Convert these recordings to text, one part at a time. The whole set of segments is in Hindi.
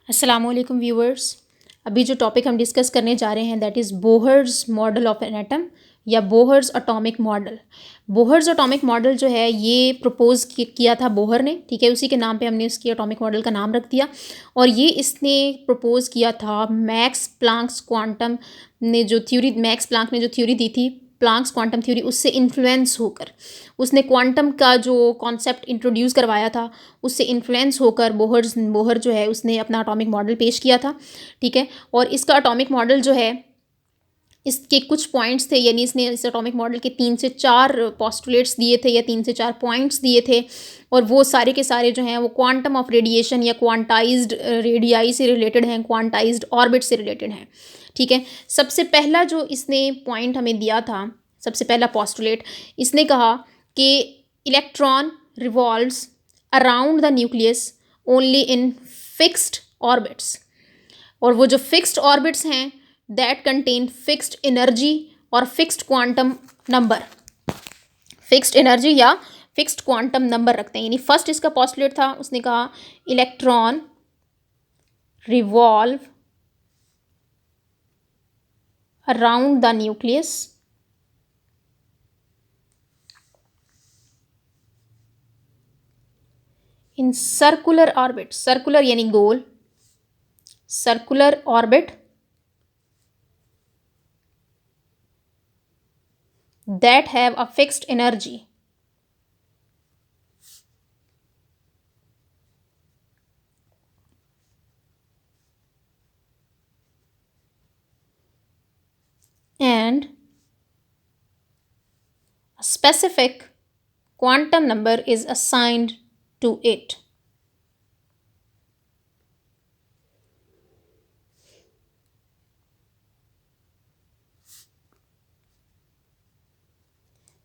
अस्सलाम वालेकुम व्यूअर्स। अभी जो टॉपिक हम डिस्कस करने जा रहे हैं that is Bohr's model of an atom या Bohr's atomic model. Bohr's atomic model जो है ये प्रपोज किया था बोहर ने, ठीक है। उसी के नाम पे हमने उसकी एटॉमिक मॉडल का नाम रख दिया। और ये इसने प्रपोज किया था मैक्स प्लांक्स क्वांटम ने जो थ्योरी, मैक्स प्लांक ने जो थ्योरी दी थी प्लांक्स क्वांटम थ्योरी, उससे इन्फ्लुएंस होकर उसने क्वांटम का जो कॉन्सेप्ट इंट्रोड्यूस करवाया था उससे इन्फ्लुएंस होकर बोहर जो है उसने अपना एटॉमिक मॉडल पेश किया था, ठीक है। और इसका एटॉमिक मॉडल जो है इसके कुछ पॉइंट्स थे, यानी इसने इस एटॉमिक मॉडल के 3 से 4 पोस्टुलेट्स दिए थे या 3 से 4 पॉइंट्स दिए थे। और वो सारे के सारे जो हैं वो क्वांटम ऑफ रेडिएशन या क्वांटाइज्ड रेडियाई से रिलेटेड हैं, क्वांटाइज्ड ऑर्बिट से रिलेटेड हैं, ठीक है। सबसे पहला जो इसने पॉइंट हमें दिया था, सबसे पहला पोस्टुलेट, इसने कहा कि electron revolves around the nucleus only in fixed orbits. और वो जो फिक्स्ड ऑर्बिट्स हैं दैट कंटेन फिक्स्ड एनर्जी और fixed quantum number, fixed energy या फिक्स्ड क्वांटम नंबर रखते हैं। यानी फर्स्ट इसका पोस्टुलेट था, उसने कहा electron revolve around the nucleus in circular orbit, circular यानी गोल, circular orbit that have a fixed energy and a specific quantum number is assigned to it.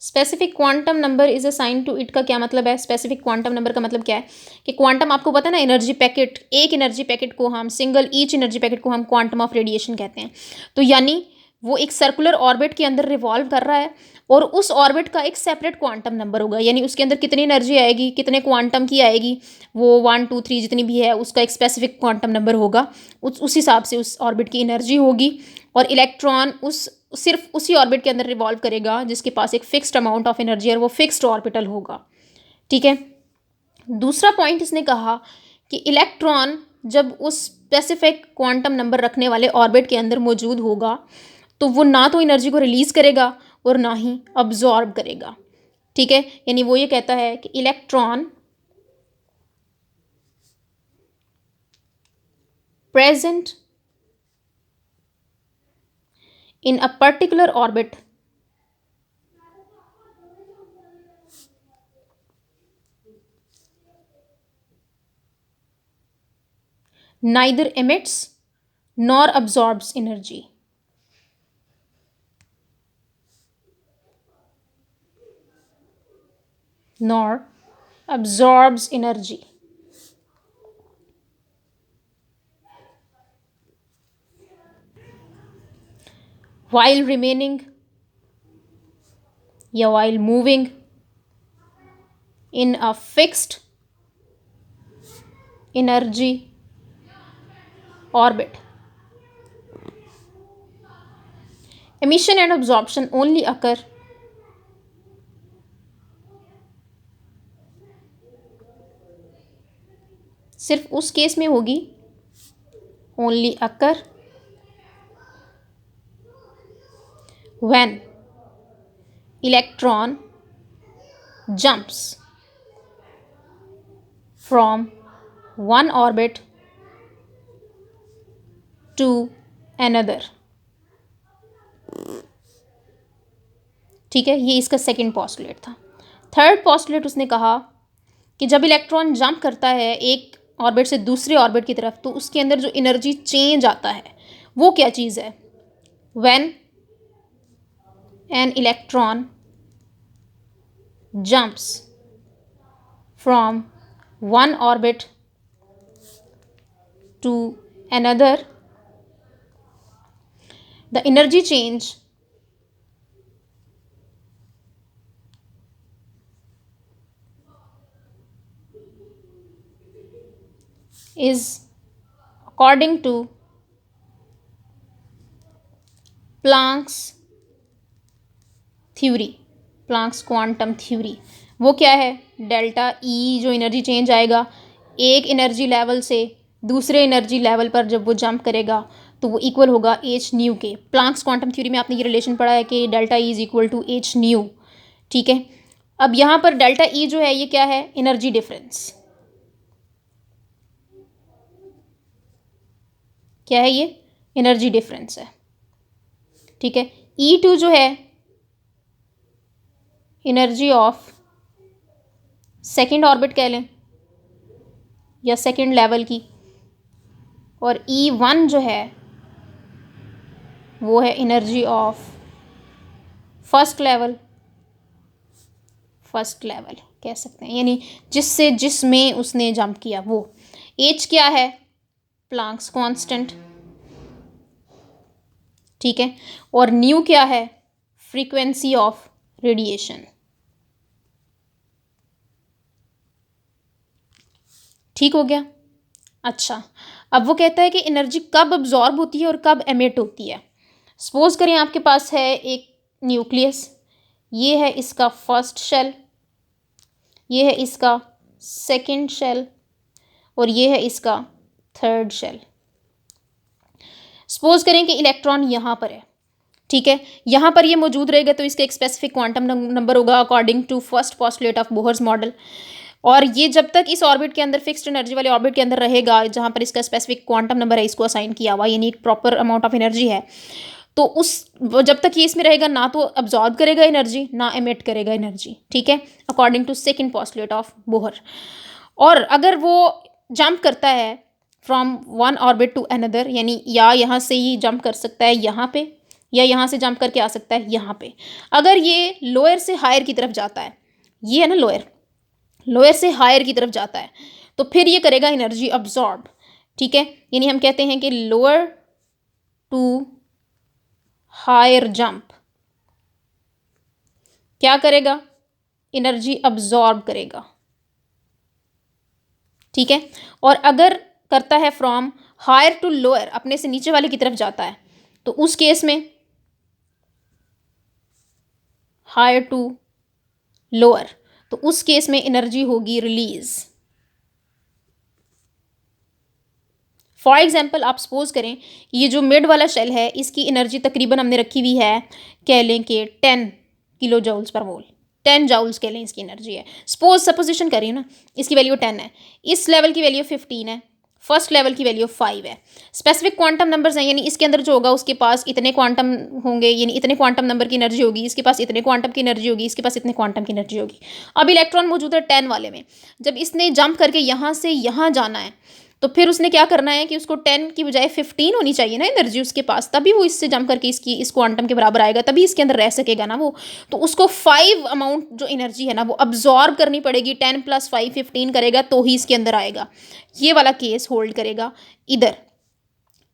Specific quantum number is assign to it का क्या मतलब है? स्पेसिफिक क्वांटम नंबर का मतलब क्या है कि क्वांटम, आपको पता है ना, एनर्जी पैकेट, एक एनर्जी पैकेट को हम सिंगल, ईच एनर्जी पैकेट को हम क्वांटम ऑफ रेडिएशन कहते हैं। तो यानी वो एक सर्कुलर ऑर्बिट के अंदर रिवॉल्व कर रहा है और उस ऑर्बिट का एक सेपरेट क्वांटम नंबर होगा, यानी उसके अंदर कितनी एनर्जी आएगी, कितने क्वांटम की आएगी, वो 1 2 3 जितनी भी है उसका एक स्पेसिफिक क्वांटम नंबर होगा। उस हिसाब से उस ऑर्बिट की एनर्जी होगी। और इलेक्ट्रॉन उस सिर्फ उसी ऑर्बिट के अंदर रिवॉल्व करेगा जिसके पास एक फिक्स्ड अमाउंट ऑफ एनर्जी और वो फिक्स्ड ऑर्बिटल होगा, ठीक है। दूसरा पॉइंट इसने कहा कि इलेक्ट्रॉन जब उस स्पेसिफिक क्वांटम नंबर रखने वाले ऑर्बिट के अंदर मौजूद होगा तो वो ना तो एनर्जी को रिलीज करेगा और ना ही अब्जॉर्ब करेगा, ठीक है। यानी वो ये कहता है कि electron present in a particular orbit neither emits nor absorbs energy. Nor absorbs energy. While remaining या while moving in a fixed energy orbit. Emission and absorption only occur सिर्फ उस केस में होगी, only occur when electron jumps from one orbit to another, ठीक है। ये इसका सेकंड पोस्टुलेट था। थर्ड पोस्टुलेट उसने कहा कि जब इलेक्ट्रॉन जंप करता है एक ऑर्बिट से दूसरे ऑर्बिट की तरफ तो उसके अंदर जो एनर्जी चेंज आता है वो क्या चीज़ है? When an electron jumps from one orbit to another, the energy change is according to Planck's theory, Planck's quantum theory, वो क्या है, डेल्टा ई जो एनर्जी चेंज आएगा एक एनर्जी लेवल से दूसरे एनर्जी लेवल पर जब वो जंप करेगा तो वो इक्वल होगा एच न्यू के। प्लैंक्स क्वांटम थ्योरी में आपने ये रिलेशन पढ़ा है कि delta E is equal to H nu, ठीक है। अब यहाँ पर डेल्टा ई जो है ये क्या है, एनर्जी डिफरेंस, क्या है ये, एनर्जी डिफरेंस है, ठीक है। ई टू जो है एनर्जी ऑफ सेकेंड ऑर्बिट कह लें या सेकेंड लेवल की, और ई वन जो है वो है energy of first level, first level कह सकते हैं, यानी जिसमें उसने जंप किया वो। एच क्या है, प्लैंक्स कांस्टेंट, ठीक है, और न्यू क्या है, फ्रीक्वेंसी ऑफ रेडिएशन, ठीक हो गया। अच्छा, अब वो कहता है कि एनर्जी कब अब्जॉर्ब होती है और कब एमिट होती है। सपोज करें आपके पास है एक न्यूक्लियस, ये है इसका फर्स्ट शेल, ये है इसका सेकंड शेल और ये है इसका थर्ड शेल। सपोज करें कि इलेक्ट्रॉन यहाँ पर है, ठीक है, यहाँ पर ये मौजूद रहेगा तो इसका एक स्पेसिफिक क्वांटम नंबर होगा according to first postulate of Bohr's model. और ये जब तक इस ऑर्बिट के अंदर, फिक्स्ड एनर्जी वाले ऑर्बिट के अंदर रहेगा जहाँ पर इसका स्पेसिफिक क्वांटम नंबर है, इसको असाइन किया हुआ, यानी एक प्रॉपर अमाउंट ऑफ एनर्जी है, तो जब तक ये इसमें रहेगा ना तो अब्जॉर्ब करेगा एनर्जी ना एमिट करेगा एनर्जी, ठीक है, according to second postulate of Bohr. और अगर वो जंप करता है from one orbit to another, यानी या यहाँ से ही जंप कर सकता है यहाँ पे या यहाँ से जंप करके आ सकता है यहाँ पे। अगर ये लोअर से हायर की तरफ जाता है, ये है ना लोअर से हायर की तरफ जाता है, तो फिर ये करेगा एनर्जी अब्जॉर्ब, ठीक है, यानी हम कहते हैं कि लोअर टू हायर जंप क्या करेगा, एनर्जी अब्जॉर्ब करेगा, ठीक है। और अगर करता है फ्रॉम हायर टू लोअर, अपने से नीचे वाले की तरफ जाता है, तो उस केस में हायर टू लोअर, तो उस केस में एनर्जी होगी रिलीज। फॉर एग्जाम्पल आप सपोज करें ये जो मिड वाला शेल है इसकी एनर्जी तकरीबन हमने रखी हुई है, कह लें कि 10 किलो जूल्स पर मोल, 10 जूल्स कह लें इसकी एनर्जी है। सपोजिशन करिए ना, इसकी वैल्यू 10 है, इस लेवल की वैल्यू 15 है, फर्स्ट लेवल की वैल्यू 5 है। स्पेसिफिक क्वांटम नंबर्स हैं, यानी इसके अंदर जो होगा उसके पास इतने क्वांटम होंगे, यानी इतने क्वांटम नंबर की एनर्जी होगी, इसके पास इतने क्वांटम की एनर्जी होगी, इसके पास इतने क्वांटम की एनर्जी होगी। अब इलेक्ट्रॉन मौजूद है 10 वाले में, जब इसने जंप करके यहाँ से यहाँ जाना है तो फिर उसने क्या करना है कि उसको 10 की बजाय 15 होनी चाहिए ना एनर्जी उसके पास, तभी वो इससे जंप करके इस क्वांटम के बराबर आएगा, तभी इसके अंदर रह सकेगा ना वो। तो उसको 5 अमाउंट जो एनर्जी है ना वो अब्जॉर्ब करनी पड़ेगी, 10 + 5 15 करेगा तो ही इसके अंदर आएगा। ये वाला केस होल्ड करेगा इधर,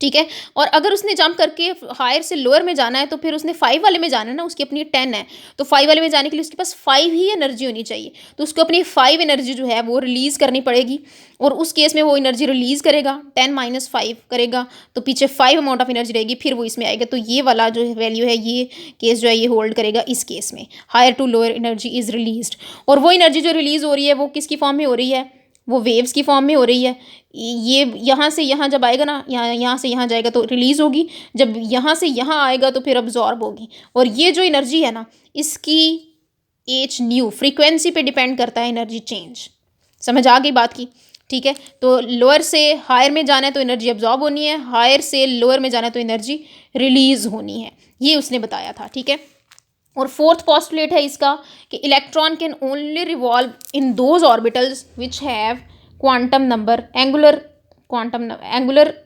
ठीक है। और अगर उसने जंप करके हायर से लोअर में जाना है तो फिर उसने 5 वाले में जाना है ना, उसकी अपनी 10 है, तो 5 वाले में जाने के लिए उसके पास 5 ही एनर्जी होनी चाहिए, तो उसको अपनी 5 एनर्जी जो है वो रिलीज़ करनी पड़ेगी। और उस केस में वो एनर्जी रिलीज़ करेगा, 10 - 5 करेगा तो पीछे 5 अमाउंट ऑफ एनर्जी रहेगी, फिर वो इसमें आएगा। तो ये वाला जो वैल्यू है, ये केस जो है ये होल्ड करेगा इस केस में, higher to lower energy is released. और वो एनर्जी जो रिलीज़ हो रही है वो किसकी फॉर्म में हो रही है, वो वेव्स की फॉर्म में हो रही है। ये यहाँ से यहाँ जब आएगा ना, यहाँ से यहाँ जाएगा तो रिलीज़ होगी, जब यहाँ से यहाँ आएगा तो फिर अब्जॉर्ब होगी। और ये जो एनर्जी है ना इसकी एच न्यू फ्रीक्वेंसी पे डिपेंड करता है एनर्जी चेंज। समझ आ गई बात की, ठीक है। तो लोअर से हायर में जाना है तो एनर्जी अब्जॉर्ब होनी है, हायर से लोअर में जाना है तो एनर्जी रिलीज़ होनी है, ये उसने बताया था, ठीक है। और फोर्थ पोस्टुलेट है इसका कि electron can only revolve in those orbitals which have quantum number angular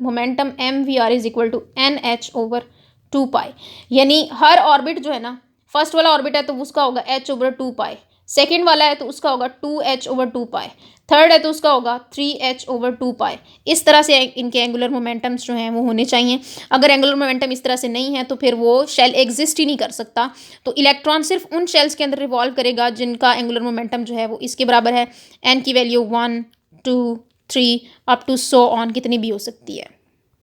momentum mvr is equal to NH/2π। यानी हर ऑर्बिट जो है ना, फर्स्ट वाला ऑर्बिट है तो उसका होगा h/2π, सेकेंड वाला है तो उसका होगा 2h/2π, थर्ड है तो उसका होगा 3h/2π। इस तरह से इनके एंगुलर मोमेंटम्स जो हैं वो होने चाहिए। अगर एंगुलर मोमेंटम इस तरह से नहीं है तो फिर वो शेल एग्जिस्ट ही नहीं कर सकता। तो इलेक्ट्रॉन सिर्फ उन शेल्स के अंदर रिवॉल्व करेगा जिनका एंगुलर मोमेंटम जो है वो इसके बराबर है, n की value 1 2 3 up to so on कितनी भी हो सकती है।